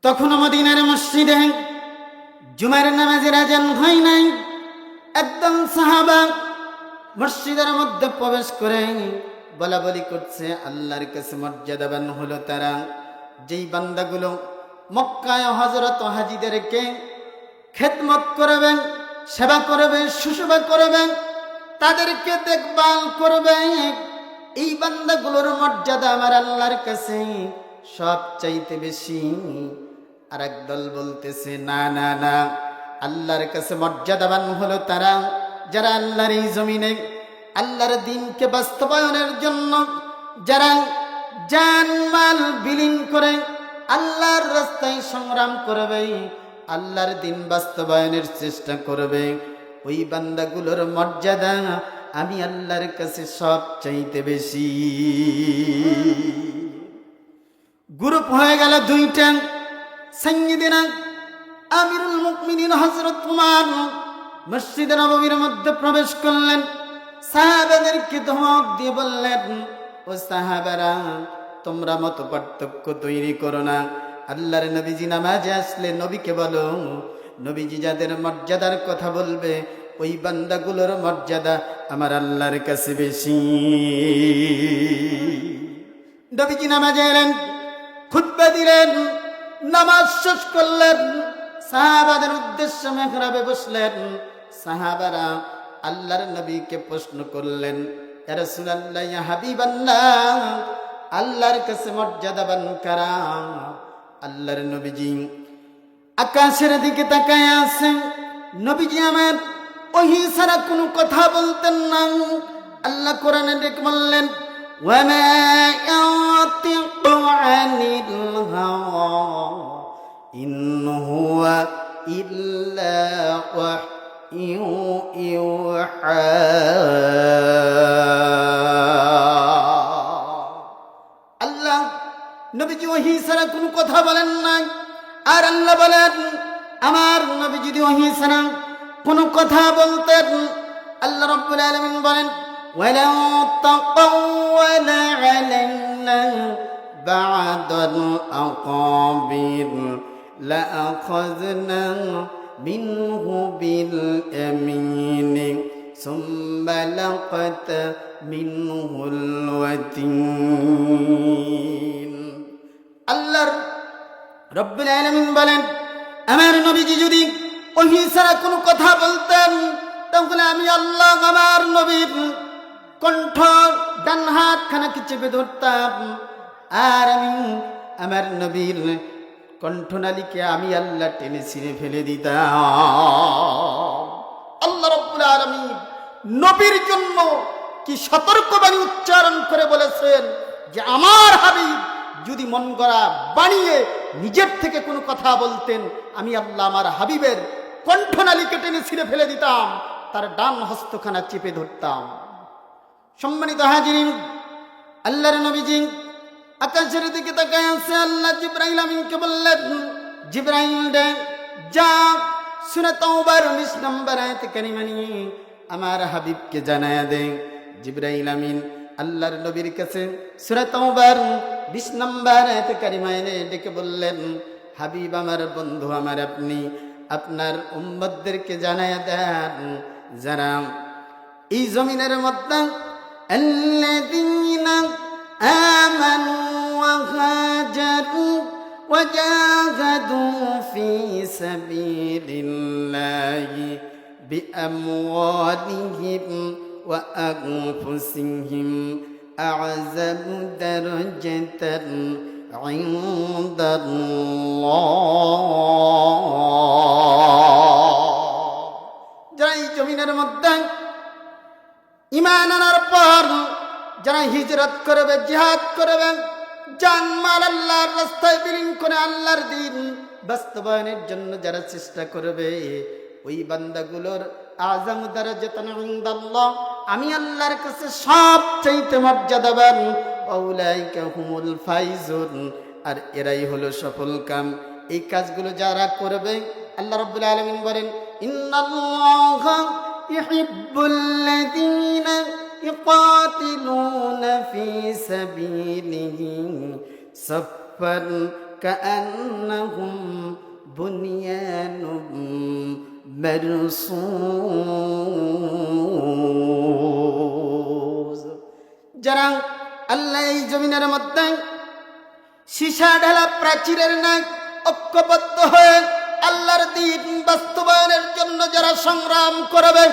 তখনও মদিনার মসজিদে জুমার নামাজের আজান হয় নাই। একদম সাহাবা মসজিদের মধ্যে প্রবেশ করে বলা বলি করছে, আল্লাহর কাছে মর্যাদাবান হলো তারা যেই বান্দাগুলো মক্কায় হযরত হাজীদেরকে খেদমত করবেন, সেবা করবে, শুশ্রূষা করবে, তাদেরকে দেখভাল করবে। এই বান্দাগুলোর মর্যাদা আমার আল্লাহর কাছে সবচাইতে বেশি। আর একদল বলতেছে, না না না, আল্লাহর কাছে মর্যাদাবান হলো তারা যারা আল্লাহর এই জমিনে আল্লাহর দ্বীনকে বাস্তবায়নের জন্য যারা জানমাল বিলীন করে আল্লাহর রাস্তায় সংগ্রাম করবে, আল্লাহর দ্বীন বাস্তবায়নের চেষ্টা করবে। ওই বান্দাগুলোর মর্যাদা আমি আল্লাহর কাছে সবচাইতে বেশি। গ্রুপ হয়ে গেল দুইটা। সাইয়্যিদিনা আমিরুল মুমিনিন হযরত ওমর মসজিদে নববীর মধ্যে প্রবেশ করলেন। সাহাবাদেরকে ধমক দিয়ে বললেন, ও সাহাবারা, তোমরা মত পার্থক্য তৈরি করো না। আল্লাহর নবীজি নামাজে আসলে নবীকে বলো, নবীজি যাদের মর্যাদার কথা বলবে ওই বান্দাগুলোর মর্যাদা আমার আল্লাহর কাছে বেশি। নবীজি নামাজে এলেন, খুতবা দিলেন, নামাজ শেষ করলেন, সাহাবাদের উদ্দেশ্যে মেহরাবে বসলেন। সাহাবারা আল্লাহর নবীকে প্রশ্ন করলেন, ইয়া রাসূলুল্লাহ, ইয়া হাবিবাল্লাহ, আল্লাহর কাছে মর্যাদাবান কারা? আল্লাহর নবীজি আকাশের দিকে তাকায় আছেন। নবীজি আমার ওহী ছাড়া কোনো কথা বলতেন না। আল্লাহ কোরআনে ডেকে বললেন, ওয়া মা ইয়াতিকু আনিল হাওয়া ইন হুয়া ইল্লা ওয়াহয়ু ইউহা। আল্লাহ নবীজি ওহী ছাড়া কোনো কথা বলেন নাই। আর আল্লাহ বলেন, আমার নবী যদি ওহী ছাড়া কোনো কথা বলতেন, আল্লাহ রাব্বুল আলামিন বলেন, ওয়ালাউ তাকাওয়ালা আলাইনা বা'দাল আকাবির লাআখাযনা মিনহু বিল ইয়ামিনি সুম্মা লাকাতা মিনহুল ওয়াতিন। আল্লাহ রাব্বুল আলামিন বলেন, আমার নবীজি যদি ওহী ছাড়া কোনো কথা বলতেন, তাহলে আমি আল্লাহ আমার নবীর কণ্ঠ ডান হাত খানাকে চেপে ধরতাম, আর আমি আমার নবীর কণ্ঠনালীকে আমি আল্লাহ টেনে ছিঁড়ে ফেলে দিতাম। আল্লাহ রাব্বুল আলামিন নবীর জন্য কি সতর্কবাণী উচ্চারণ করে বলেছেন যে আমার হাবিব যদি মন গড়া বানিয়ে নিজের থেকে কোনো কথা বলতেন, আমি আল্লাহ আমার হাবিবের কণ্ঠনালীকে টেনে ছিঁড়ে ফেলে দিতাম, তার ডান হস্তখানা চেপে ধরতাম। সম্মানিত হাজিরিন, আল্লাহর নবীজি আকাশের দিকে তাকায় আছে। আল্লাহ জিবরাইল আমিনকে বললেন, জিবরাইল রে, যা সূরা তাওবার 19 নম্বর আয়াত কারিমা নিয়ে আমার হাবিবকে জানায়া দে। জিবরাইল আমিন আল্লাহর নবীর কাছে সূরা তাওবার 20 নম্বর আয়াত কারিমা এনে ডেকে বললেন, হাবিব আমার, বন্ধু আমার, আপনি আপনার উম্মতদেরকে জানায়া দেন যারা এই জমিনের মধ্যে আল্লাযীনা আমানু ওয়া হাজারু ওয়া জাহাদু ফি সাবিলিল্লাহি বিআমওয়ালিহিম ওয়া আনফুসিহিম আ'যামু দারাজাতান ইনদাল্লাহ। যারা এই জমিনের মধ্যে ঈমান আনার পর যারা হিজরত করবে, জিহাদ করবে, জানমাল আল্লাহর রাস্তায় বিলীন করে আল্লাহর দ্বীন বাস্তবায়নের জন্য যারা চেষ্টা করবে, ওই বান্দাগুলোর আ'যামু দারাজাতান ইনদাল্লাহ, আমি আল্লাহর কাছে সবচাইতে মর্যাদাবান। আউলাইকা হুমুল ফাইজুন, আর এরাই হলো সফল কাম। এই কাজগুলো যারা করবে, আল্লাহ রাব্বুল আলামিন বলেন, ইন্নাল্লাহা ইউহিব্বুল্লাযীনা ইউকাতিলুনা ফি সাবিলিহি সাফফান কাআন্নাহুম মারসুস। যারা আল্লাহ এই জমিনের মধ্যে সীসা ঢালা প্রাচীরের ন্যায় ঐক্যবদ্ধ হয়ে আল্লাহর দ্বীন বাস্তবায়নের জন্য যারা সংগ্রাম করবে,